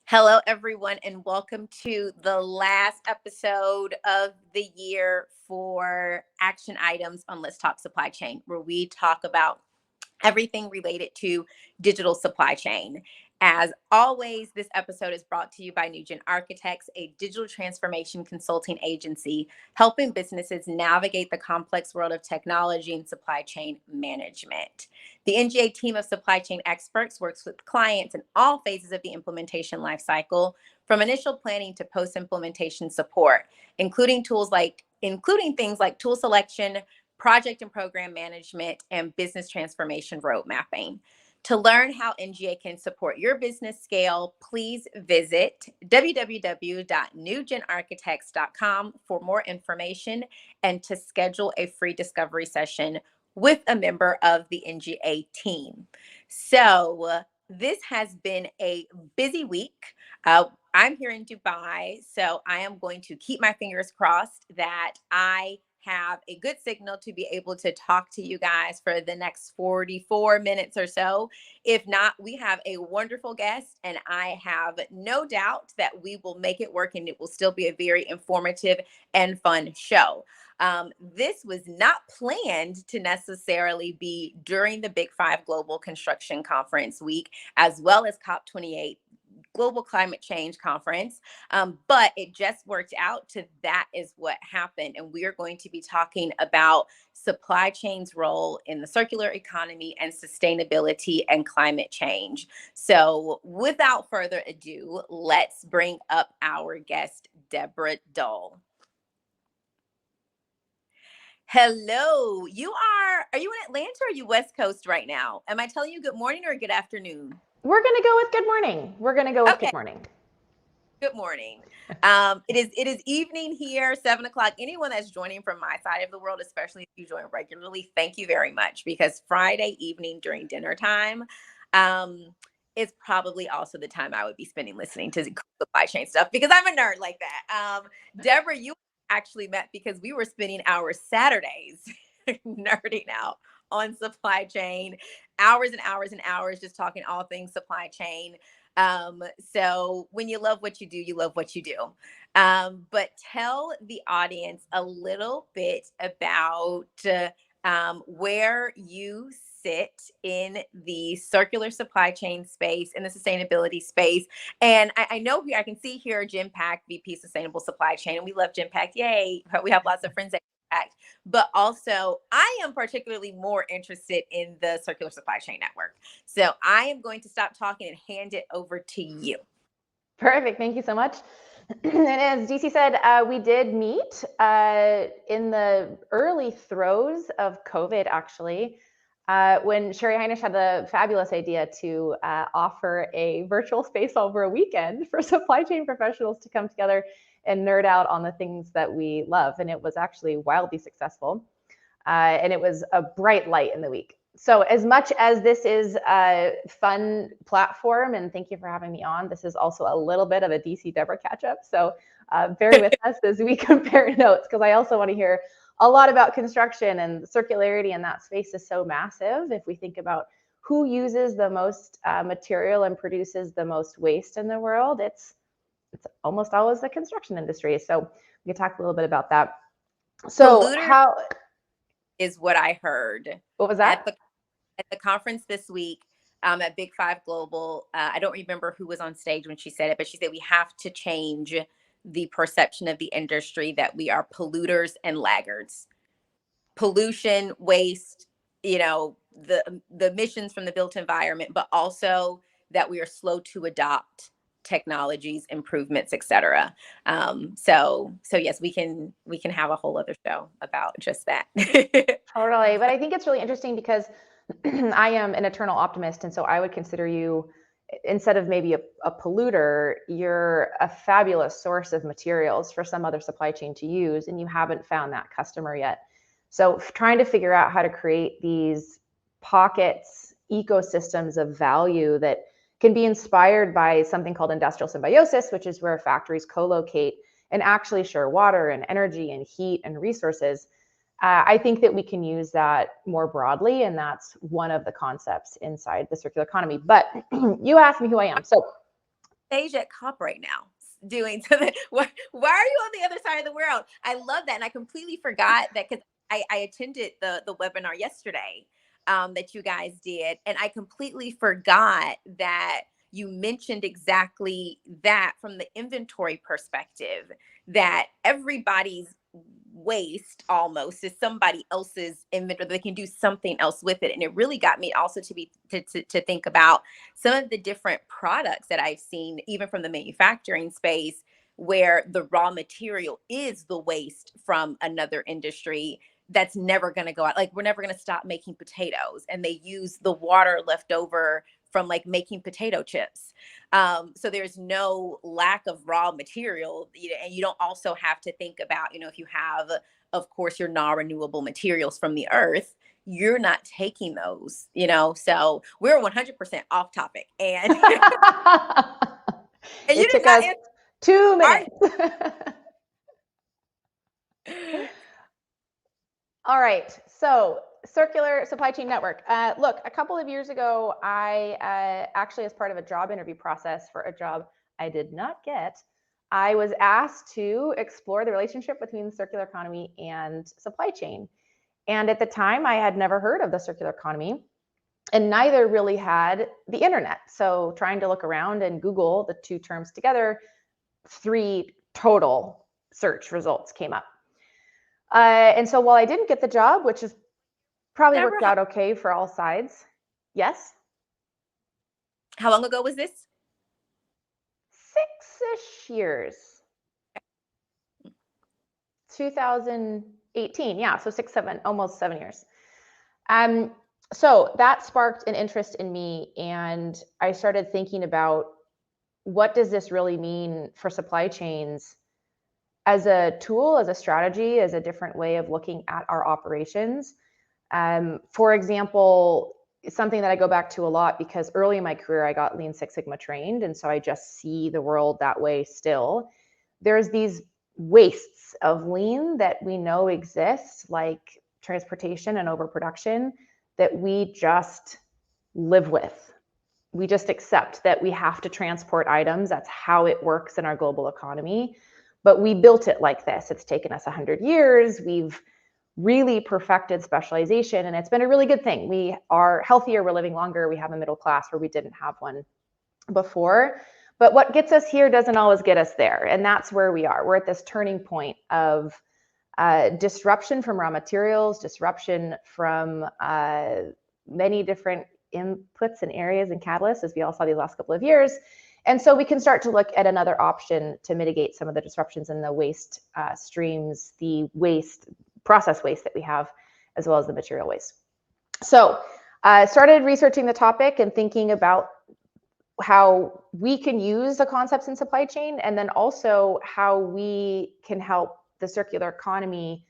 Hello, everyone, and welcome to the last episode of the year for action items on Let's Talk Supply Chain, where we talk about everything related to digital supply chain. As always, this episode is brought to you by NewGen Architects, a digital transformation consulting agency helping businesses navigate the complex world of technology and supply chain management. The NGA team of supply chain experts works with clients in all phases of the implementation lifecycle, from initial planning to post-implementation support, including things like tool selection, project and program management, and business transformation road mapping. To learn how NGA can support your business scale, please visit www.newgenarchitects.com for more information and to schedule a free discovery session with a member of the NGA team. So, this has been a busy week. I'm here in Dubai, so I am going to keep my fingers crossed that I have a good signal to be able to talk to you guys for the next 44 minutes or so. If not, we have a wonderful guest, and I have no doubt that we will make it work and it will still be a very informative and fun show. This was not planned to necessarily be during the Big Five Global Construction Conference week, as well as COP28 Global Climate Change Conference. But it just worked out to that is what happened. And we are going to be talking about supply chain's role in the circular economy and sustainability and climate change. So without further ado, let's bring up our guest, Deborah Dull. Hello. Are you in Atlanta or are you West Coast right now? Am I telling you good morning or good afternoon? We're going to go with good morning. We're going to go with Okay. good morning. Good morning. It is evening here, 7 o'clock. Anyone that's joining from my side of the world, especially if you join regularly, thank you very much, because Friday evening during dinner time, is probably also the time I would be spending listening to supply chain stuff because I'm a nerd like that. Deborah, you actually met because we were spending our Saturdays nerding out on supply chain, hours and hours and hours, just talking all things supply chain. So when you love what you love what you do. But tell the audience a little bit about where you sit in the circular supply chain space, in the sustainability space. And I know here, I can see here Jim Pack, VP Sustainable Supply Chain, and we love Jim Pack. Yay. We have lots of friends at Pack. But also, I am particularly more interested in the Circular Supply Chain Network. So I am going to stop talking and hand it over to you. Perfect. Thank you so much. And as DC said, we did meet in the early throes of COVID, actually, when Sherry Heinisch had the fabulous idea to offer a virtual space over a weekend for supply chain professionals to come together and nerd out on the things that we love. And it was actually wildly successful. And it was a bright light in the week. So as much as this is a fun platform, and thank you for having me on, this is also a little bit of a DC Deborah catch up. So bear with us as we compare notes, because I also want to hear a lot about construction, and circularity in that space is so massive. If we think about who uses the most material and produces the most waste in the world, it's almost always the construction industry. So we can talk a little bit about that. So Polluter is what I heard. What was that? At the conference this week, at Big Five Global. I don't remember who was on stage when she said it, but she said we have to change the perception of the industry that we are polluters and laggards. Pollution, waste, the emissions from the built environment, but also that we are slow to adopt technologies, improvements, etc. So yes, we can have a whole other show about just that. Totally. But I think it's really interesting because I am an eternal optimist. And so I would consider you, instead of maybe a polluter, you're a fabulous source of materials for some other supply chain to use, and you haven't found that customer yet. So trying to figure out how to create these pockets, ecosystems of value that can be inspired by something called industrial symbiosis, which is where factories co-locate and actually share water and energy and heat and resources. I think that we can use that more broadly, and that's one of the concepts inside the circular economy. But you asked me who I am. So stage at COP right now doing something. Why are you on the other side of the world? I love that. And I completely forgot that because I attended the webinar yesterday that you guys did. And I completely forgot that you mentioned exactly that from the inventory perspective, that everybody's waste almost is somebody else's inventory. They can do something else with it. And it really got me also to think about some of the different products that I've seen, even from the manufacturing space, where the raw material is the waste from another industry that's never going to go out. Like, we're never going to stop making potatoes, and they use the water left over from like making potato chips. So there's no lack of raw material, and you don't also have to think about, if you have, of course, your non-renewable materials from the earth, you're not taking those, so we're 100% off topic. And and you It did took not us answer 2 minutes. our All right, so circular supply chain network. Look, a couple of years ago, I actually, as part of a job interview process for a job I did not get, I was asked to explore the relationship between the circular economy and supply chain. And at the time, I had never heard of the circular economy, and neither really had the internet. So trying to look around and Google the two terms together, 3 total search results came up. And so while I didn't get the job, which is probably Deborah, worked out okay for all sides. Yes? how long ago was this? 6-ish years. 2018. Yeah, so 6, 7, almost 7 years. So that sparked an interest in me, and I started thinking about, what does this really mean for supply chains as a tool, as a strategy, as a different way of looking at our operations. For example, something that I go back to a lot, because early in my career I got Lean Six Sigma trained, and so I just see the world that way still. There's these wastes of lean that we know exist, like transportation and overproduction, that we just live with. We just accept that we have to transport items. That's how it works in our global economy. But we built it like this. It's taken us 100 years. We've really perfected specialization, and it's been a really good thing. We are healthier, we're living longer, we have a middle class where we didn't have one before. But what gets us here doesn't always get us there, and that's where we are. We're at this turning point of disruption from raw materials, disruption from many different inputs and areas and catalysts, as we all saw these last couple of years. And so we can start to look at another option to mitigate some of the disruptions in the waste streams, the process waste that we have, as well as the material waste. So started researching the topic and thinking about how we can use the concepts in supply chain, and then also how we can help the circular economy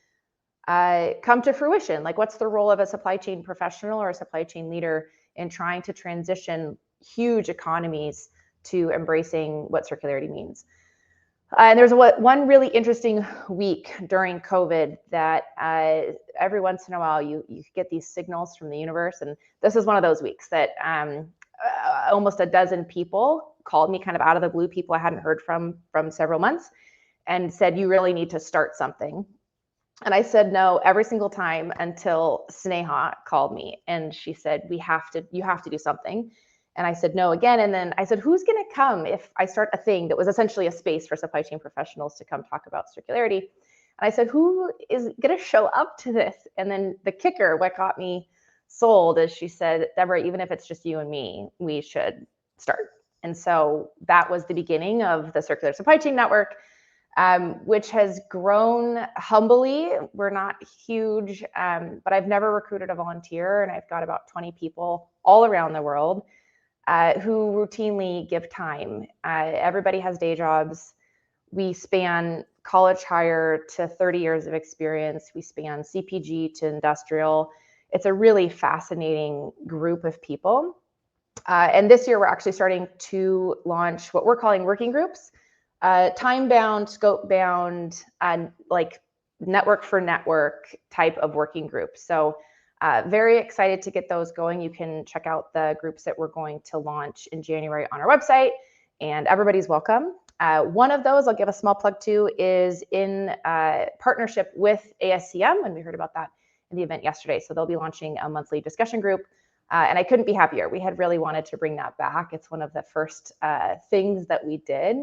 come to fruition. Like, what's the role of a supply chain professional or a supply chain leader in trying to transition huge economies to embracing what circularity means? And there's one really interesting week during COVID that every once in a while you get these signals from the universe, and this is one of those weeks that almost a dozen people called me kind of out of the blue, people I hadn't heard from several months, and said, you really need to start something. And I said no every single time until Sneha called me, and she said, you have to do something. And I said no again. And then I said, who's going to come if I start a thing that was essentially a space for supply chain professionals to come talk about circularity? And I said, who is going to show up to this? And then the kicker, what got me sold, is she said, Deborah, even if it's just you and me, we should start. And so that was the beginning of the Circular Supply Chain Network, which has grown humbly. We're not huge, but I've never recruited a volunteer, and I've got about 20 people all around the world who routinely give time. Everybody has day jobs. We span college hire to 30 years of experience. We span CPG to industrial. It's a really fascinating group of people. And this year, we're actually starting to launch what we're calling working groups, time-bound, scope-bound, like network for network type of working groups. So very excited to get those going. You can check out the groups that we're going to launch in January on our website. and everybody's welcome. One of those I'll give a small plug to is in partnership with ASCM, and we heard about that in the event yesterday. So they'll be launching a monthly discussion group, and I couldn't be happier. We had really wanted to bring that back. It's one of the first things that we did,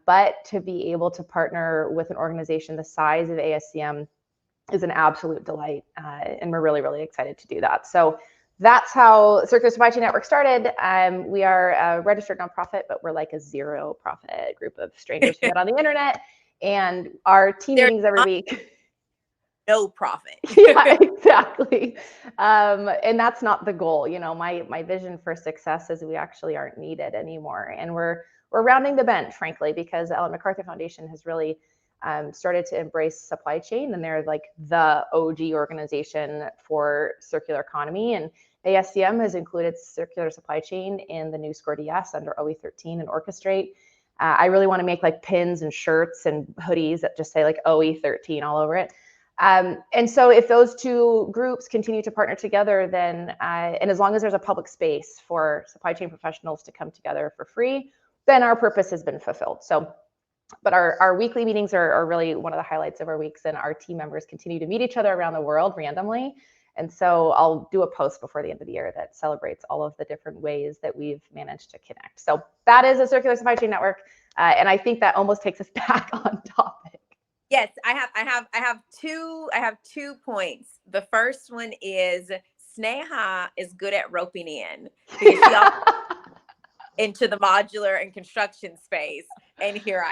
but to be able to partner with an organization the size of ASCM is an absolute delight, and we're really, really excited to do that. So that's how Circular Supply Chain Network started. We are a registered nonprofit, but we're like a zero profit group of strangers who met on the internet, and our team There's meetings every week. no profit. Yeah, exactly. And that's not the goal. You know, my vision for success is we actually aren't needed anymore, and we're rounding the bend, frankly, because the Ellen MacArthur Foundation has really started to embrace supply chain, and they're like the OG organization for circular economy. And ASCM has included circular supply chain in the new Score DS under OE13 and Orchestrate. I really want to make like pins and shirts and hoodies that just say like OE13 all over it. And so if those two groups continue to partner together, then, and as long as there's a public space for supply chain professionals to come together for free, then our purpose has been fulfilled. So, but our weekly meetings are really one of the highlights of our weeks, and our team members continue to meet each other around the world randomly. And so I'll do a post before the end of the year that celebrates all of the different ways that we've managed to connect. So that is a Circular Supply Chain Network. And I think that almost takes us back on topic. Yes, I have 2 points. The first one is Sneha is good at roping in because she also into the modular and construction space, and here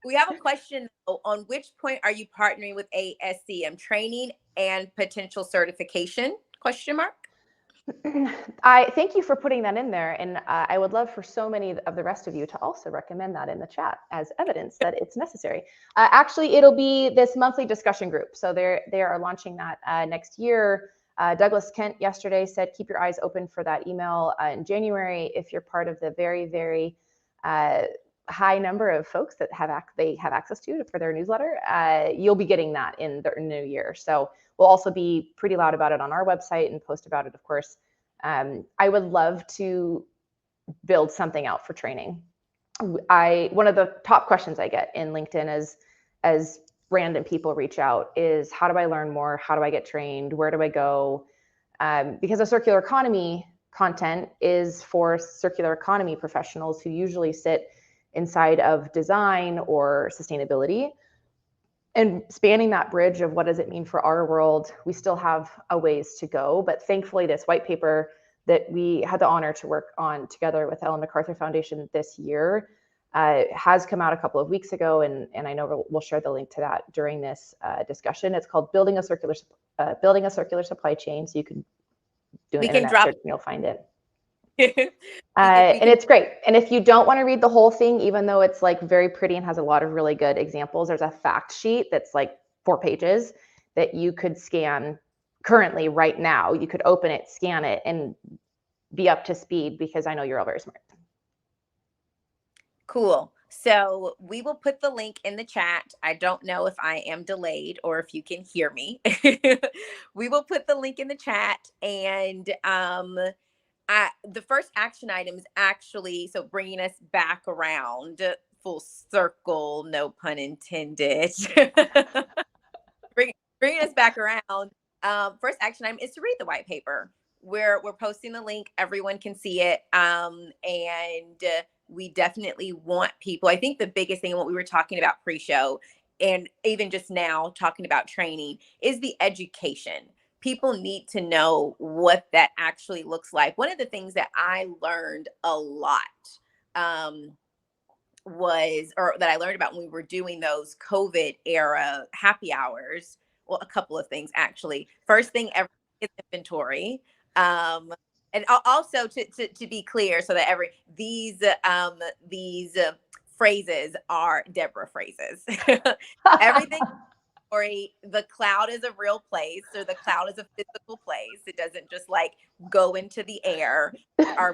we have a question on which point are you partnering with ASCM training and potential certification? Question mark. I thank you for putting that in there, and I would love for so many of the rest of you to also recommend that in the chat as evidence that it's necessary. Actually, it'll be this monthly discussion group, so they are launching that next year. Douglas Kent yesterday said keep your eyes open for that email in January. If you're part of the very, very high number of folks that they have access to for their newsletter, you'll be getting that in the new year. So we'll also be pretty loud about it on our website and post about it, of course. I would love to build something out for training. One of the top questions I get in LinkedIn as random people reach out is, how do I learn more? How do I get trained? Where do I go? Because the circular economy content is for circular economy professionals who usually sit inside of design or sustainability. And spanning that bridge of what does it mean for our world, we still have a ways to go. But thankfully, this white paper that we had the honor to work on together with Ellen MacArthur Foundation this year has come out a couple of weeks ago, and I know we'll share the link to that during this discussion. It's called Building a Circular Supply Chain. So you can do an internet search and you'll find it. And it's great. And if you don't want to read the whole thing, even though it's like very pretty and has a lot of really good examples, there's a fact sheet that's like 4 pages that you could scan currently right now. You could open it, scan it, and be up to speed, because I know you're all very smart. Cool. So we will put the link in the chat. I don't know if I am delayed or if you can hear me. We will put the link in the chat, and the first action item is actually, so bringing us back around full circle, no pun intended. bringing us back around. First action item is to read the white paper. We're posting the link. Everyone can see it. And we definitely want people. I think the biggest thing, what we were talking about pre-show, and even just now talking about training, is the education. People need to know what that actually looks like. One of the things that I learned a lot that I learned about when we were doing those COVID era happy hours. Well, a couple of things actually. First thing ever is inventory. And also to be clear, so that these phrases are Deborah phrases. Everything. The cloud is a real place, or the cloud is a physical place. It doesn't just like go into the air. Our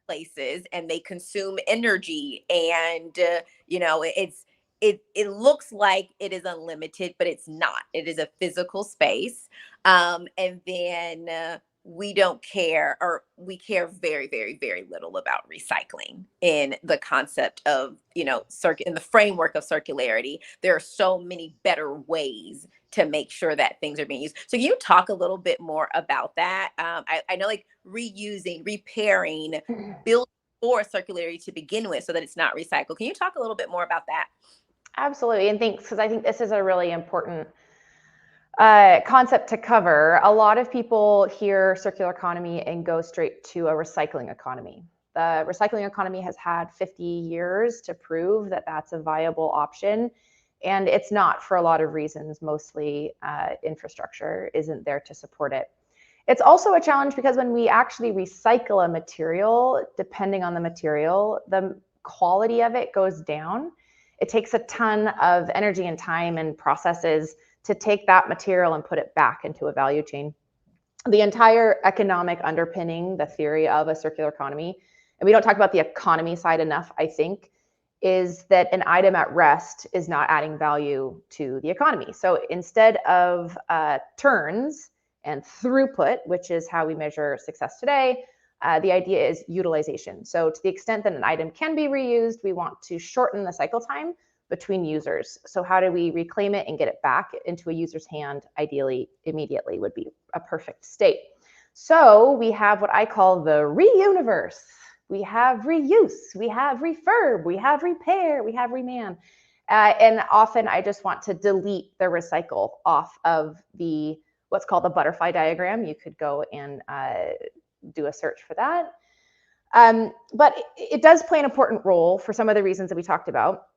places, and they consume energy, and it looks like it is unlimited, but it's not. It is a physical space. And then we don't care, or we care very, very, very little about recycling in the concept of, in the framework of circularity. There are so many better ways to make sure that things are being used. So can you talk a little bit more about that? I know, like, reusing, repairing, building for circularity to begin with so that it's not recycled. Can you talk a little bit more about that? Absolutely, and thanks, because I think this is a really important concept to cover. A lot of people hear circular economy and go straight to a recycling economy. The recycling economy has had 50 years to prove that that's a viable option, and it's not, for a lot of reasons. Mostly infrastructure isn't there to support it. It's also a challenge because when we actually recycle a material, depending on the material, the quality of it goes down. It takes a ton of energy and time and processes to take that material and put it back into a value chain. The entire economic underpinning, the theory of a circular economy, and we don't talk about the economy side enough, I think, is that an item at rest is not adding value to the economy. So instead of turns and throughput, which is how we measure success today, the idea is utilization. So to the extent that an item can be reused, we want to shorten the cycle time between users. So how do we reclaim it and get it back into a user's hand? Ideally, immediately would be a perfect state. So we have what I call the reuniverse. We have reuse, we have refurb, we have repair, we have reman. And often I just want to delete the recycle off of the what's called the butterfly diagram. You could go and do a search for that. But it does play an important role for some of the reasons that we talked about.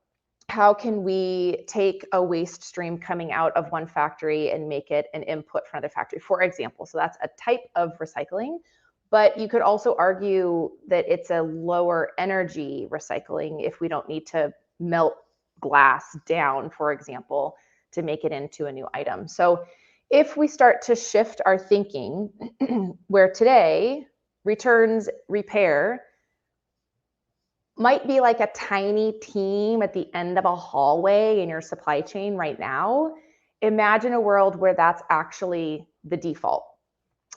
How can we take a waste stream coming out of one factory and make it an input for another factory, for example? So that's a type of recycling, but you could also argue that it's a lower energy recycling if we don't need to melt glass down, for example, to make it into a new item. So if we start to shift our thinking, where today returns, repair might be like a tiny team at the end of a hallway in your supply chain right now, imagine a world where that's actually the default.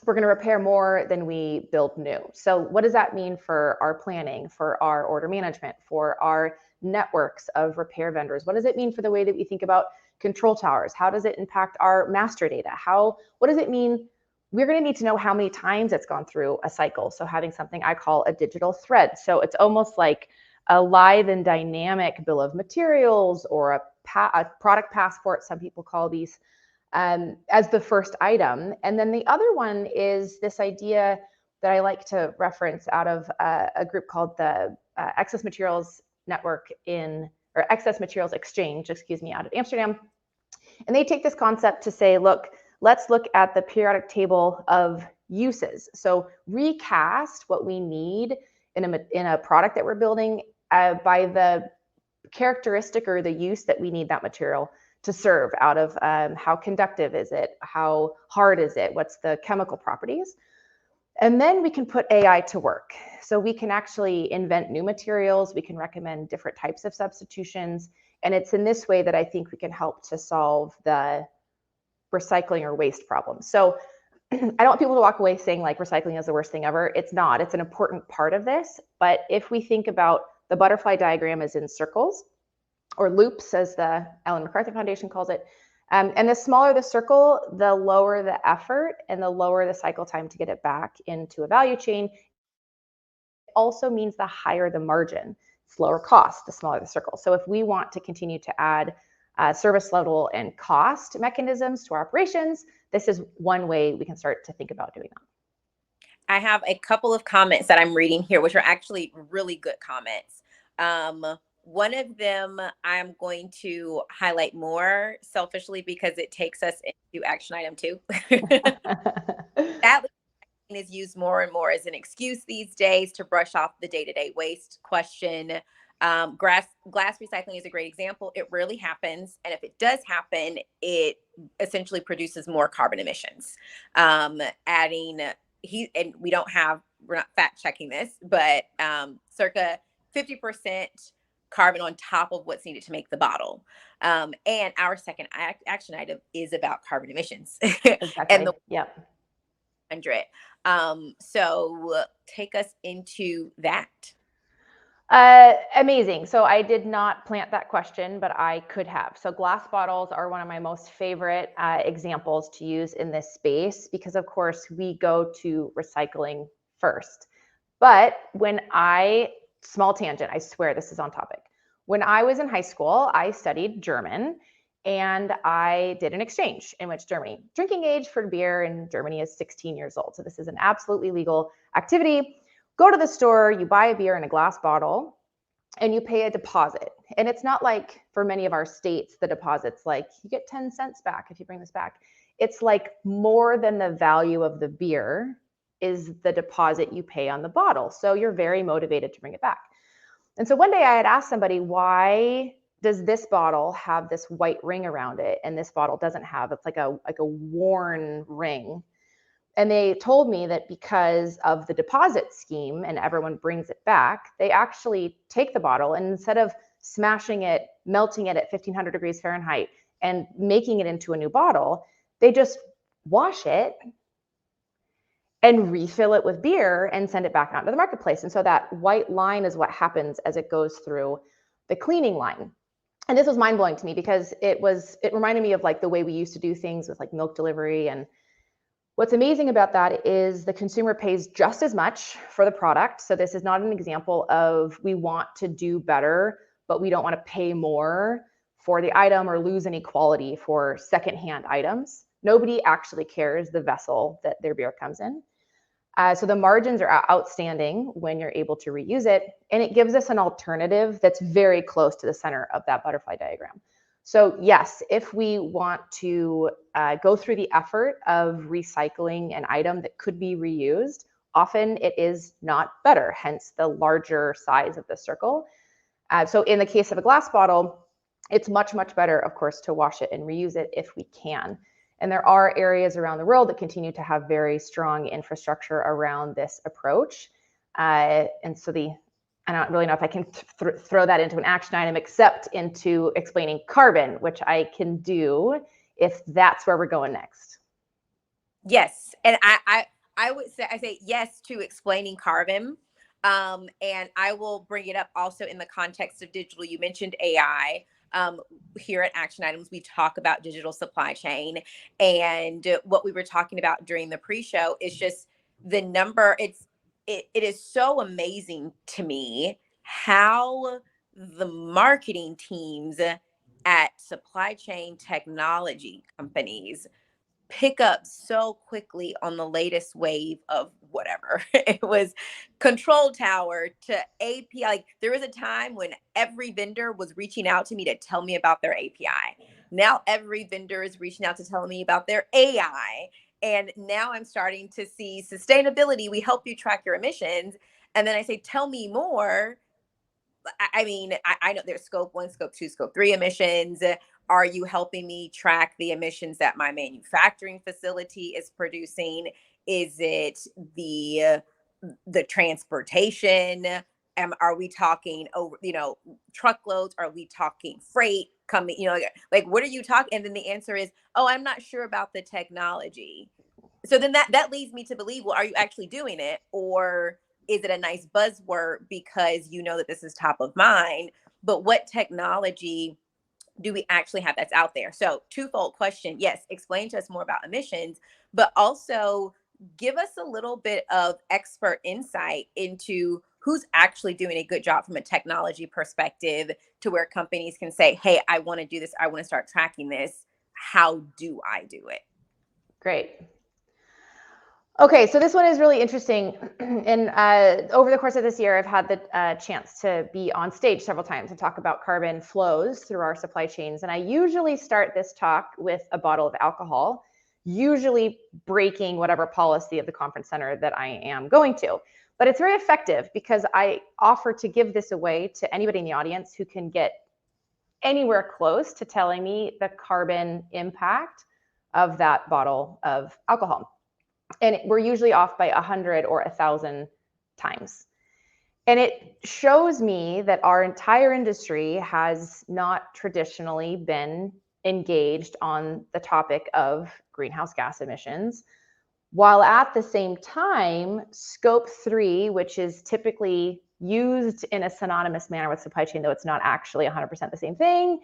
We're going to repair more than we build new. So what does that mean for our planning, for our order management, for our networks of repair vendors? What does it mean for the way that we think about control towers? How does it impact our master data? What does it mean? We're going to need to know how many times it's gone through a cycle. So having something I call a digital thread. So it's almost like a live and dynamic bill of materials, or a product passport, some people call these, as the first item. And then the other one is this idea that I like to reference out of a group called the Excess Materials Network or Excess Materials Exchange, out of Amsterdam. And they take this concept to say, look, let's look at the periodic table of uses. So recast what we need in a product that we're building by the characteristic or the use that we need that material to serve, out of how conductive is it, how hard is it, what's the chemical properties. And then we can put AI to work. So we can actually invent new materials, we can recommend different types of substitutions, and it's in this way that I think we can help to solve the recycling or waste problem. So I don't want people to walk away saying like recycling is the worst thing ever. It's not. It's an important part of this. But if we think about the butterfly diagram as in circles, or loops, as the Ellen MacArthur Foundation calls it, and the smaller the circle, the lower the effort and the lower the cycle time to get it back into a value chain. It also means the higher the margin. It's lower cost, the smaller the circle. So if we want to continue to add service level and cost mechanisms to our operations, this is one way we can start to think about doing that. I have a couple of comments that I'm reading here, which are actually really good comments. One of them I'm going to highlight more selfishly because it takes us into action item 2. That is used more and more as an excuse these days to brush off the day-to-day waste question. Glass recycling is a great example. It rarely happens, and if it does happen, it essentially produces more carbon emissions. Adding and we're not fact checking this, but circa 50% carbon on top of what's needed to make the bottle. And our second action item is about carbon emissions. Exactly. And Yep. 100. So take us into that. Amazing. So I did not plant that question, but I could have. So glass bottles are one of my most favorite examples to use in this space because, of course, we go to recycling first. But small tangent, I swear this is on topic. When I was in high school, I studied German and I did an exchange in which drinking age for beer in Germany is 16 years old. So this is an absolutely legal activity. Go to the store, you buy a beer in a glass bottle, and you pay a deposit. And it's not like for many of our states, the deposit's like, you get 10 cents back if you bring this back. It's like more than the value of the beer is the deposit you pay on the bottle. So you're very motivated to bring it back. And so one day I had asked somebody, why does this bottle have this white ring around it and this bottle doesn't have? It's like a worn ring. And they told me that because of the deposit scheme and everyone brings it back, they actually take the bottle and instead of smashing it, melting it at 1500 degrees Fahrenheit and making it into a new bottle, they just wash it and refill it with beer and send it back out into the marketplace. And so that white line is what happens as it goes through the cleaning line. And this was mind blowing to me because it reminded me of like the way we used to do things with like milk delivery. And what's amazing about that is the consumer pays just as much for the product. So this is not an example of we want to do better, but we don't want to pay more for the item or lose any quality for secondhand items. Nobody actually cares the vessel that their beer comes in. So the margins are outstanding when you're able to reuse it, and it gives us an alternative that's very close to the center of that butterfly diagram. So yes, if we want to go through the effort of recycling an item that could be reused, often it is not better, hence the larger size of the circle. So in the case of a glass bottle, it's much, much better, of course, to wash it and reuse it if we can. And there are areas around the world that continue to have very strong infrastructure around this approach. And so I don't really know if I can throw that into an action item except into explaining carbon, which I can do if that's where we're going next. Yes. And I would say yes to explaining carbon. And I will bring it up also in the context of digital. You mentioned AI. Here at Action Items, we talk about digital supply chain. And what we were talking about during the pre-show is just the number. It is so amazing to me how the marketing teams at supply chain technology companies pick up so quickly on the latest wave of whatever. It was control tower to API. Like there was a time when every vendor was reaching out to me to tell me about their API. Now every vendor is reaching out to tell me about their AI. And now I'm starting to see sustainability. We help you track your emissions. And then I say, tell me more. I mean, I know there's scope 1, scope 2, scope 3 emissions. Are you helping me track the emissions that my manufacturing facility is producing? Is it the transportation? Are we talking over, truckloads? Are we talking freight coming, like what are you talking? And then the answer is, oh, I'm not sure about the technology. So then that leads me to believe, well, are you actually doing it? Or is it a nice buzzword because you know that this is top of mind? But what technology do we actually have that's out there? So twofold question. Yes, explain to us more about emissions, but also give us a little bit of expert insight into who's actually doing a good job from a technology perspective to where companies can say, hey, I want to do this. I want to start tracking this. How do I do it? Great. Okay, so this one is really interesting. And over the course of this year, I've had the chance to be on stage several times and talk about carbon flows through our supply chains. And I usually start this talk with a bottle of alcohol, usually breaking whatever policy of the conference center that I am going to. But it's very effective because I offer to give this away to anybody in the audience who can get anywhere close to telling me the carbon impact of that bottle of alcohol. And we're usually off by 100 or 1,000 times. And it shows me that our entire industry has not traditionally been engaged on the topic of greenhouse gas emissions. While at the same time, scope 3, which is typically used in a synonymous manner with supply chain, though it's not actually 100% the same thing,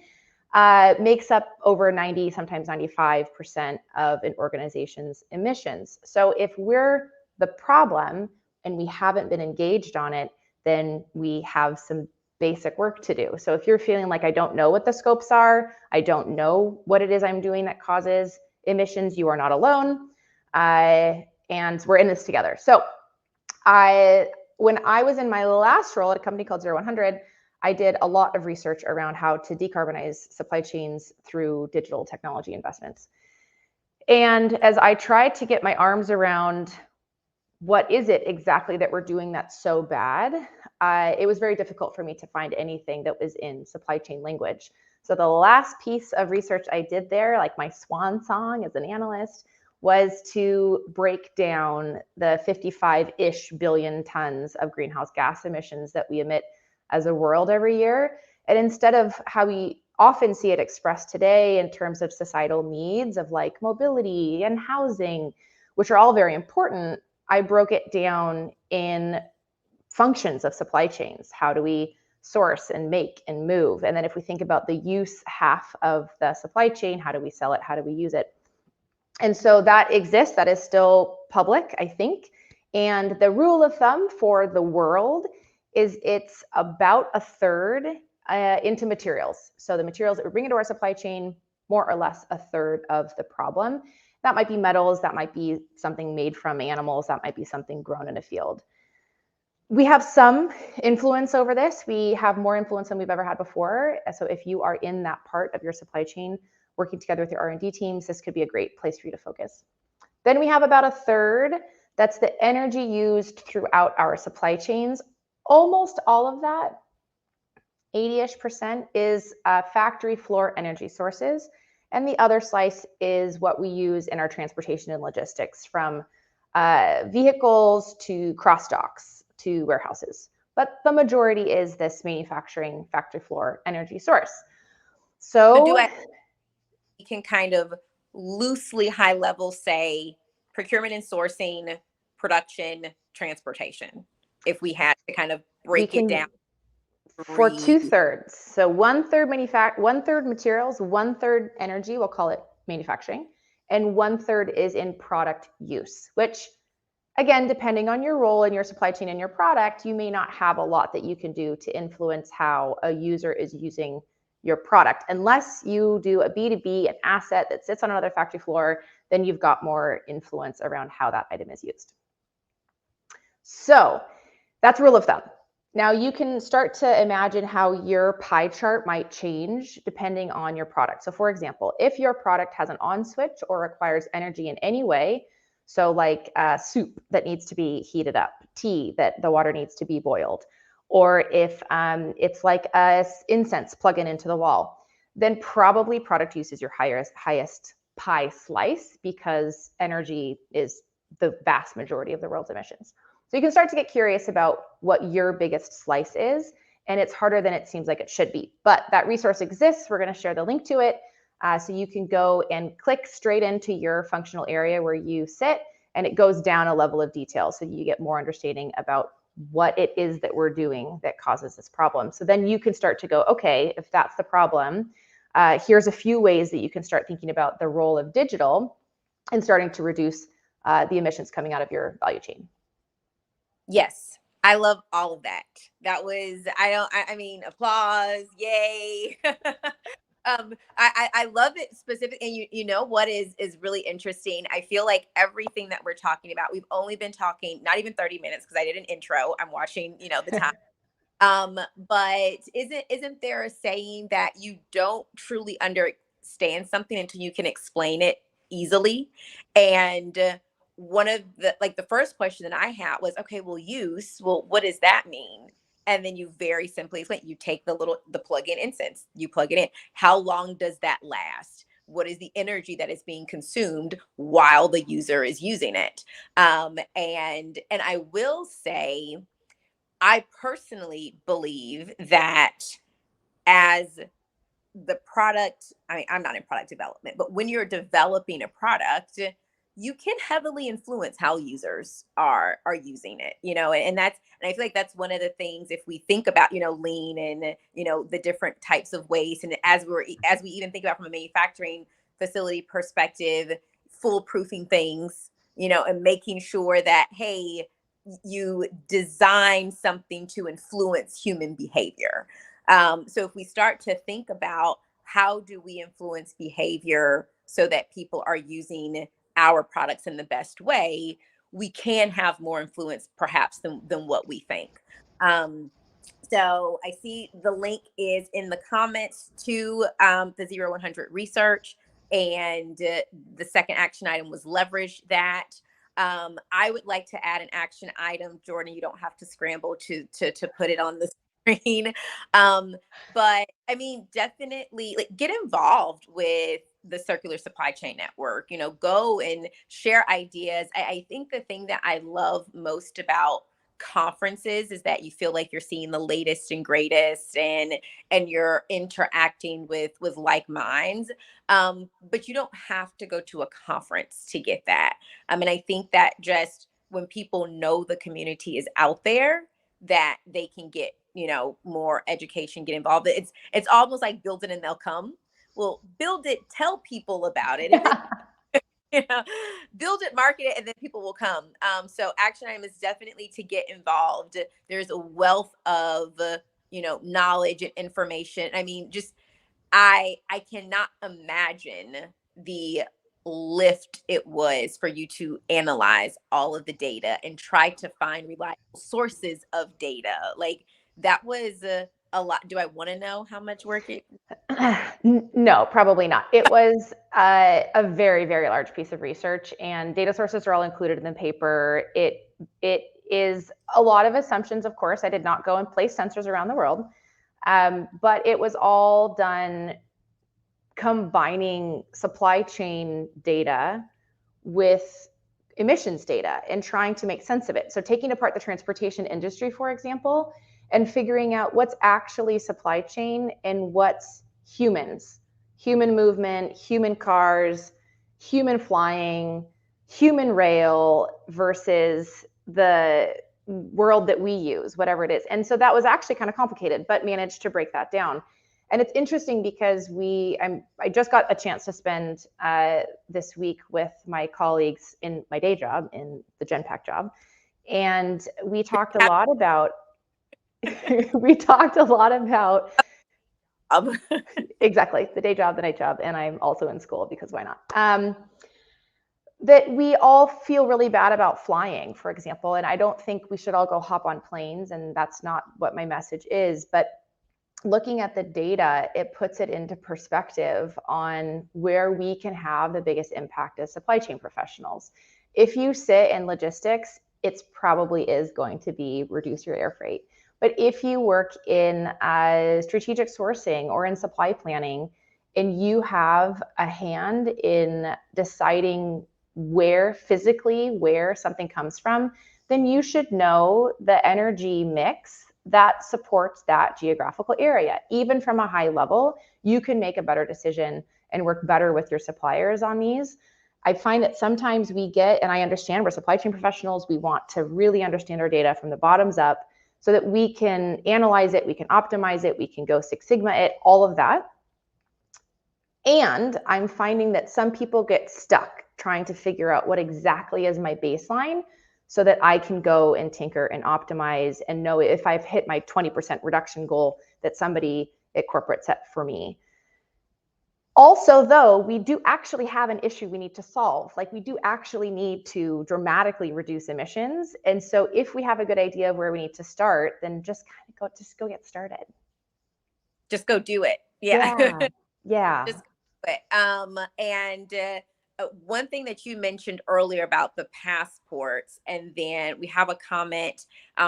makes up over 90, sometimes 95% of an organization's emissions. So if we're the problem and we haven't been engaged on it, then we have some basic work to do. So if you're feeling like I don't know what the scopes are, I don't know what it is I'm doing that causes emissions, you are not alone. And we're in this together. So when I was in my last role at a company called 0100, I did a lot of research around how to decarbonize supply chains through digital technology investments. And as I tried to get my arms around what is it exactly that we're doing that's so bad, it was very difficult for me to find anything that was in supply chain language. So the last piece of research I did there, like my swan song as an analyst, was to break down the 55-ish billion tons of greenhouse gas emissions that we emit as a world every year. And instead of how we often see it expressed today in terms of societal needs of like mobility and housing, which are all very important, I broke it down in functions of supply chains. How do we source and make and move? And then if we think about the use half of the supply chain, how do we sell it? How do we use it? And so that exists, that is still public, I think. And the rule of thumb for the world is it's about a third into materials. So the materials that we bring into our supply chain, more or less a third of the problem. That might be metals, that might be something made from animals, that might be something grown in a field. We have some influence over this. We have more influence than we've ever had before. So if you are in that part of your supply chain, working together with your R&D teams, this could be a great place for you to focus. Then we have about a third, that's the energy used throughout our supply chains. Almost all of that, 80-ish%, is factory floor energy sources. And the other slice is what we use in our transportation and logistics, from vehicles to cross docks to warehouses. But the majority is this manufacturing factory floor energy source. So So we can kind of loosely high level say procurement and sourcing, production, transportation, if we had to kind of we break it can, down. for Three. 2/3. So 1/3 materials, 1/3 energy, we'll call it manufacturing, and 1/3 is in product use, which, again, depending on your role in your supply chain and your product, you may not have a lot that you can do to influence how a user is using your product. Unless you do a B2B, an asset that sits on another factory floor, then you've got more influence around how that item is used. So that's rule of thumb. Now you can start to imagine how your pie chart might change depending on your product. So for example, if your product has an on switch or requires energy in any way, so like soup that needs to be heated up, tea that the water needs to be boiled, or if it's like a incense plug-in into the wall, then probably product use is your highest pie slice, because energy is the vast majority of the world's emissions. So you can start to get curious about what your biggest slice is, and it's harder than it seems like it should be. But that resource exists. We're going to share the link to it, so you can go and click straight into your functional area where you sit, and it goes down a level of detail so you get more understanding about what it is that we're doing that causes this problem. So then you can start to go, okay, if that's the problem, here's a few ways that you can start thinking about the role of digital and starting to reduce the emissions coming out of your value chain. Yes, I love all of that. That was, I mean, applause, yay. I love it specific, and you know what is really interesting. I feel like everything that we're talking about, we've only been talking not even 30 minutes because I did an intro. I'm watching, the time. But isn't there a saying that you don't truly understand something until you can explain it easily? And one of the first question that I had was, okay, well, use, well, what does that mean? And then you very simply explain, you take the plug-in instance, you plug it in. How long does that last? What is the energy that is being consumed while the user is using it? And I will say, I personally believe that as the product, I mean, I'm not in product development, but when you're developing a product, you can heavily influence how users are using it, and I feel like that's one of the things, if we think about, lean and, the different types of waste, and as we even think about from a manufacturing facility perspective, foolproofing things, and making sure that, hey, you design something to influence human behavior. So if we start to think about how do we influence behavior so that people are using our products in the best way, we can have more influence perhaps than what we think. Um, so I see the link is in the comments to the 0100 research. And the second action item was leverage that. I would like to add an action item, Jordan. You don't have to scramble to put it on the screen. But I mean, definitely like get involved with the circular supply chain network, go and share ideas. I think the thing that I love most about conferences is that you feel like you're seeing the latest and greatest, and you're interacting with like minds. But you don't have to go to a conference to get that. I mean, I think that just when people know the community is out there, that they can get, more education, get involved. It's almost like build it and they'll come. Well, build it, tell people about it, and then you know, build it, market it, and then people will come. So action item is definitely to get involved. There's a wealth of knowledge and information. I mean, just I cannot imagine the lift it was for you to analyze all of the data and try to find reliable sources of data. Like that was a lot. Do I want to know how much work it? No, probably not. It was a very, very large piece of research, and data sources are all included in the paper. It is a lot of assumptions, of course. I did not go and place sensors around the world, but it was all done combining supply chain data with emissions data and trying to make sense of it. So taking apart the transportation industry, for example, and figuring out what's actually supply chain and what's humans, human movement, human cars, human flying, human rail versus the world that we use, whatever it is. And so that was actually kind of complicated, but managed to break that down. And it's interesting because I just got a chance to spend this week with my colleagues in my day job, in the Genpack job, and we talked a lot about exactly the day job, the night job, and I'm also in school because why not? That we all feel really bad about flying, for example, and I don't think we should all go hop on planes, and that's not what my message is, but looking at the data, it puts it into perspective on where we can have the biggest impact as supply chain professionals. If you sit in logistics, it probably is going to be reduce your air freight. But if you work in strategic sourcing or in supply planning, and you have a hand in deciding where something comes from, then you should know the energy mix that supports that geographical area. Even from a high level, you can make a better decision and work better with your suppliers on these. I find that sometimes and I understand we're supply chain professionals, we want to really understand our data from the bottoms up so that we can analyze it, we can optimize it, we can go Six Sigma it, all of that. And I'm finding that some people get stuck trying to figure out what exactly is my baseline so that I can go and tinker and optimize and know if I've hit my 20% reduction goal that somebody at corporate set for me. Also, though, we do actually have an issue we need to solve. Like we do actually need to dramatically reduce emissions. And so if we have a good idea of where we need to start, then just go get started. Just go do it. Yeah. Yeah. Just go do it. And one thing that you mentioned earlier about the passports, and then we have a comment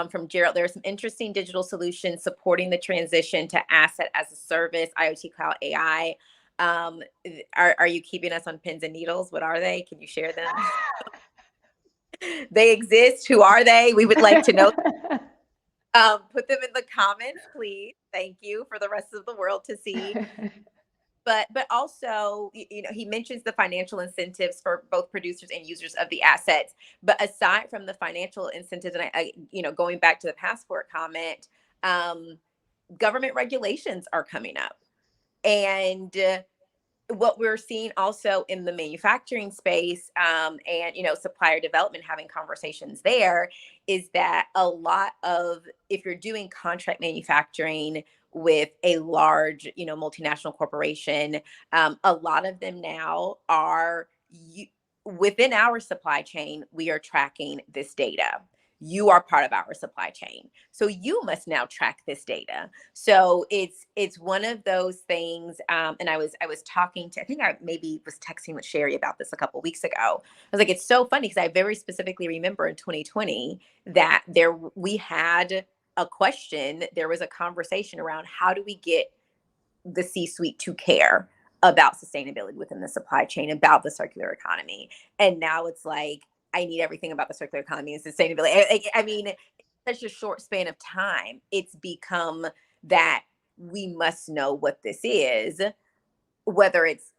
from Gerald. There are some interesting digital solutions supporting the transition to asset as a service, IoT, cloud, AI. Are you keeping us on pins and needles? What are they? Can you share them? They exist. Who are they? We would like to know. Put them in the comments, please. Thank you, for the rest of the world to see. but also, he mentions the financial incentives for both producers and users of the assets. But aside from the financial incentives, and going back to the passport comment, government regulations are coming up. And what we're seeing also in the manufacturing space, and supplier development, having conversations there, is that a lot of, if you're doing contract manufacturing with a large multinational corporation, a lot of them now are within our supply chain. We are tracking this data. You are part of our supply chain, so you must now track this data. So it's one of those things. And I was talking to, I think I maybe was texting with Sherry about this a couple weeks ago. I was like, it's so funny because I very specifically remember in 2020 that we had a question. There was a conversation around how do we get the C-suite to care about sustainability within the supply chain, about the circular economy. And now it's like, I need everything about the circular economy and sustainability. I mean, such a short span of time, it's become that we must know what this is, whether it's,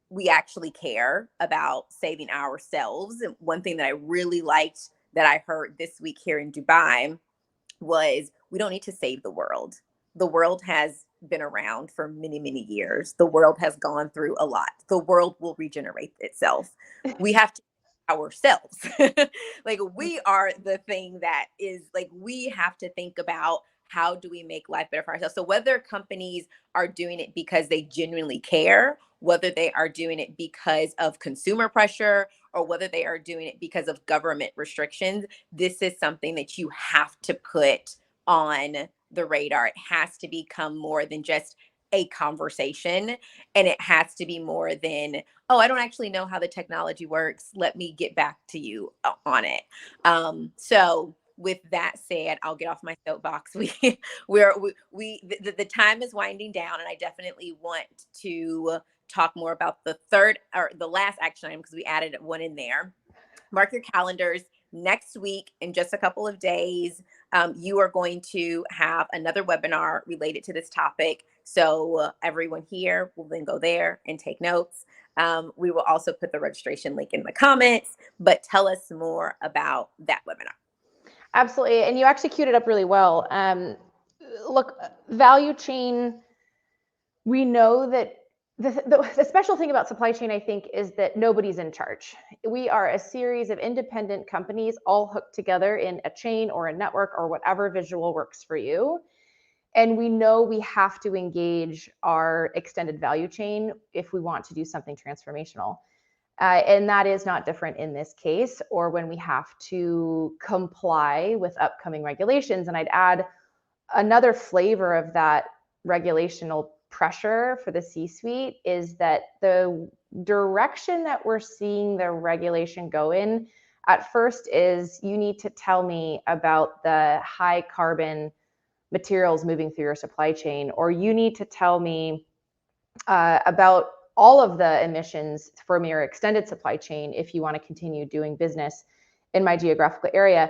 we actually care about saving ourselves. And one thing that I really liked that I heard this week here in Dubai was, we don't need to save the world. The world has been around for many, many years. The world has gone through a lot. The world will regenerate itself. We have to ourselves. Like, we are the thing that is, like, we have to think about how do we make life better for ourselves. So whether companies are doing it because they genuinely care, whether they are doing it because of consumer pressure, or whether they are doing it because of government restrictions, this is something that you have to put on the radar. It has to become more than just a conversation, and it has to be more than, oh, I don't actually know how the technology works, let me get back to you on it. So with that said, I'll get off my soapbox. The time is winding down, and I definitely want to talk more about the third, or the last action item, because we added one in there. Mark your calendars. Next week, in just a couple of days, you are going to have another webinar related to this topic. So everyone here will then go there and take notes. We will also put the registration link in the comments, but tell us more about that webinar. Absolutely. And you actually queued it up really well. Look, value chain, we know that the special thing about supply chain, I think, is that nobody's in charge. We are a series of independent companies all hooked together in a chain or a network or whatever visual works for you. And we know we have to engage our extended value chain if we want to do something transformational. And that is not different in this case, or when we have to comply with upcoming regulations. And I'd add another flavor of that regulational pressure for the C-suite is that the direction that we're seeing the regulation go in at first is, you need to tell me about the high carbon materials moving through your supply chain, or you need to tell me about all of the emissions from your extended supply chain if you want to continue doing business in my geographical area.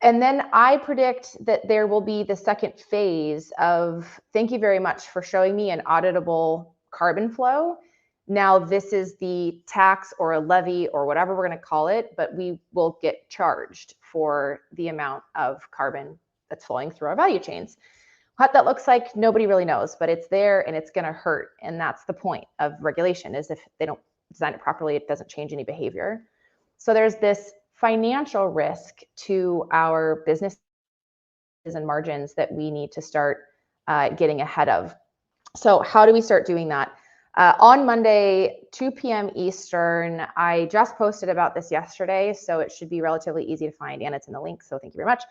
And then I predict that there will be the second phase of, thank you very much for showing me an auditable carbon flow. Now this is the tax or a levy or whatever we're going to call it, but we will get charged for the amount of carbon that's flowing through our value chains. What that looks like, nobody really knows, but it's there and it's going to hurt. And that's the point of regulation, is if they don't design it properly, it doesn't change any behavior. So there's this financial risk to our businesses and margins that we need to start getting ahead of. So how do we start doing that? On Monday, 2 p.m. Eastern, I just posted about this yesterday, so it should be relatively easy to find, and it's in the link, so thank you very much.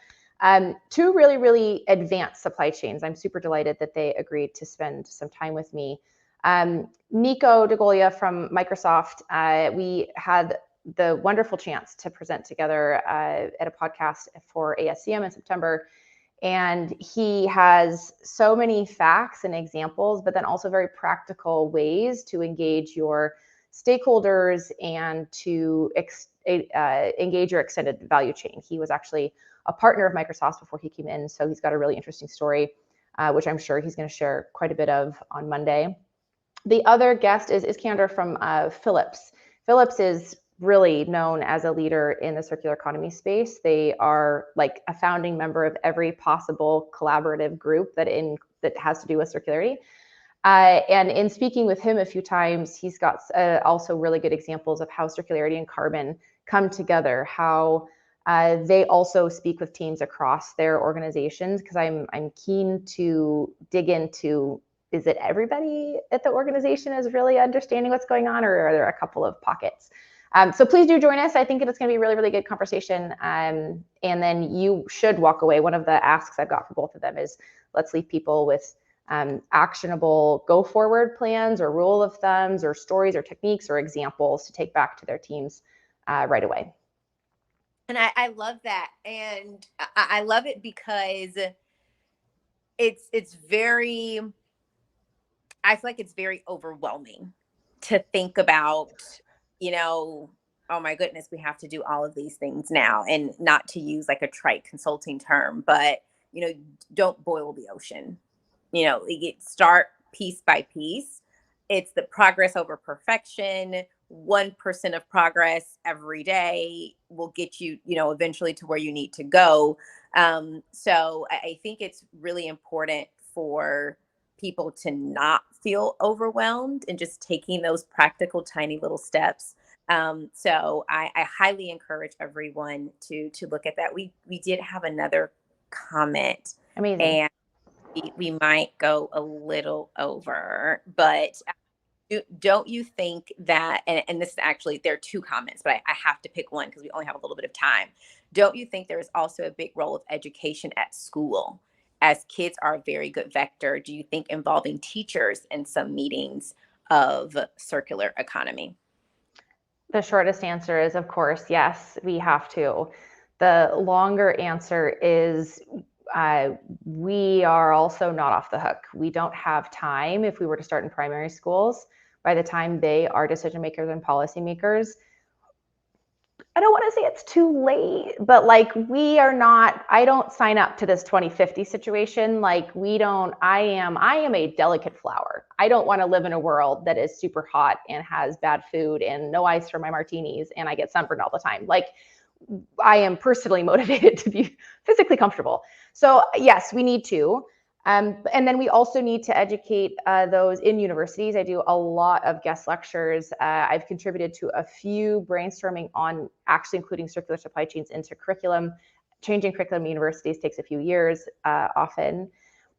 Two really, really advanced supply chains. I'm super delighted that they agreed to spend some time with me. Nico DeGolia from Microsoft, we had the wonderful chance to present together at a podcast for ASCM in September. And he has so many facts and examples, but then also very practical ways to engage your stakeholders and to engage your extended value chain. He was actually a partner of Microsoft before he came in, so he's got a really interesting story. which I'm sure he's going to share quite a bit of on Monday. The other guest is Iskander from Philips. Philips is really known as a leader in the circular economy space. They are like a founding member of every possible collaborative group that has to do with circularity. And in speaking with him a few times, he's got also really good examples of how circularity and carbon come together, how they also speak with teams across their organizations, because I'm keen to dig into, is it everybody at the organization is really understanding what's going on, or are there a couple of pockets? So please do join us. I think it's going to be a really, really good conversation. And then you should walk away. One of the asks I've got for both of them is, let's leave people with actionable go forward plans or rule of thumbs or stories or techniques or examples to take back to their teams right away. And I love that. And I love it because it's very, I feel like it's very overwhelming to think about, oh my goodness, we have to do all of these things now. And not to use like a trite consulting term, but, don't boil the ocean. Start piece by piece. It's the progress over perfection. 1% of progress every day will get you, eventually to where you need to go. So I think it's really important for people to not feel overwhelmed and just taking those practical, tiny little steps. So I highly encourage everyone to look at that. We did have another comment. Amazing. And we might go a little over, but don't you think that, and this is actually, there are two comments, but I have to pick one because we only have a little bit of time. Don't you think there is also a big role of education at school, as kids are a very good vector? Do you think involving teachers in some meetings of circular economy? The shortest answer is, of course, yes, we have to. The longer answer is, we are also not off the hook. We don't have time. If we were to start in primary schools, by the time they are decision makers and policymakers, I don't want to say it's too late, but like I don't sign up to this 2050 situation. Like I am a delicate flower. I don't want to live in a world that is super hot and has bad food and no ice for my martinis and I get sunburned all the time. Like, I am personally motivated to be physically comfortable. So yes, we need to. And then we also need to educate those in universities. I do a lot of guest lectures. I've contributed to a few brainstorming on actually including circular supply chains into curriculum. Changing curriculum in universities takes a few years often.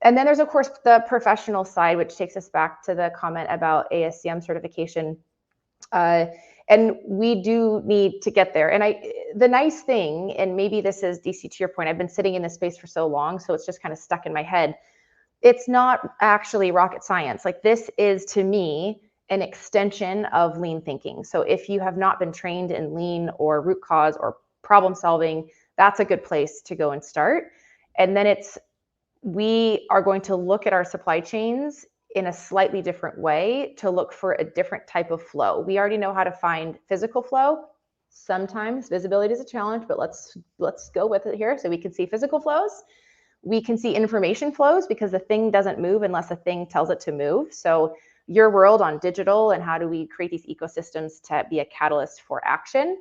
And then there's, of course, the professional side, which takes us back to the comment about ASCM certification. And we do need to get there. And the nice thing, and maybe this is, Dyci, to your point, I've been sitting in this space for so long, so it's just kind of stuck in my head. It's not actually rocket science. Like, this is, to me, an extension of lean thinking. So if you have not been trained in lean or root cause or problem solving, that's a good place to go and start. And then we are going to look at our supply chains in a slightly different way to look for a different type of flow. We already know how to find physical flow. Sometimes visibility is a challenge, but let's go with it here. So we can see physical flows. We can see information flows, because the thing doesn't move unless the thing tells it to move. So your world on digital, and how do we create these ecosystems to be a catalyst for action?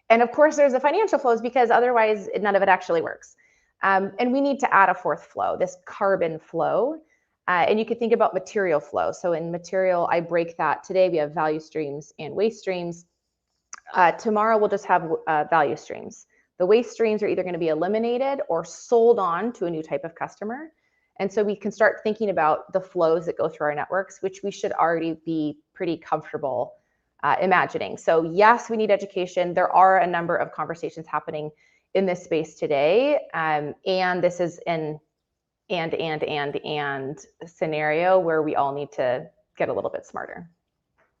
And of course, there's the financial flows, because otherwise none of it actually works. And we need to add a fourth flow, this carbon flow. And you could think about material flow. So in material, I break that. Today we have value streams and waste streams. Tomorrow we'll just have value streams. The waste streams are either going to be eliminated or sold on to a new type of customer. And so we can start thinking about the flows that go through our networks, which we should already be pretty comfortable imagining. So yes, we need education. There are a number of conversations happening in this space today. And this is an and scenario where we all need to get a little bit smarter.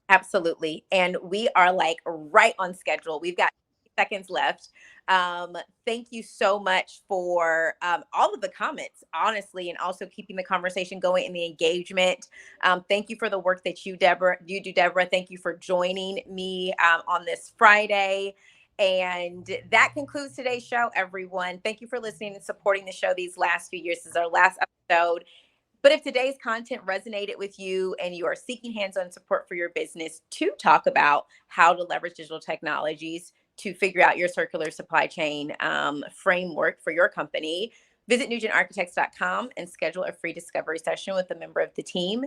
Absolutely. And we are like right on schedule. We've got seconds left. Thank you so much for all of the comments, honestly, and also keeping the conversation going and the engagement. Thank you for the work that you do, Deborah. Thank you for joining me on this Friday. And that concludes today's show, everyone. Thank you for listening and supporting the show these last few years. This is our last episode. But if today's content resonated with you and you are seeking hands-on support for your business to talk about how to leverage digital technologies to figure out your circular supply chain framework for your company, visit nugentarchitects.com and schedule a free discovery session with a member of the team.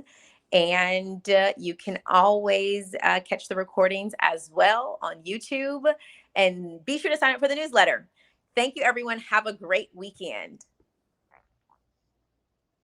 And you can always catch the recordings as well on YouTube. And be sure to sign up for the newsletter. Thank you, everyone. Have a great weekend.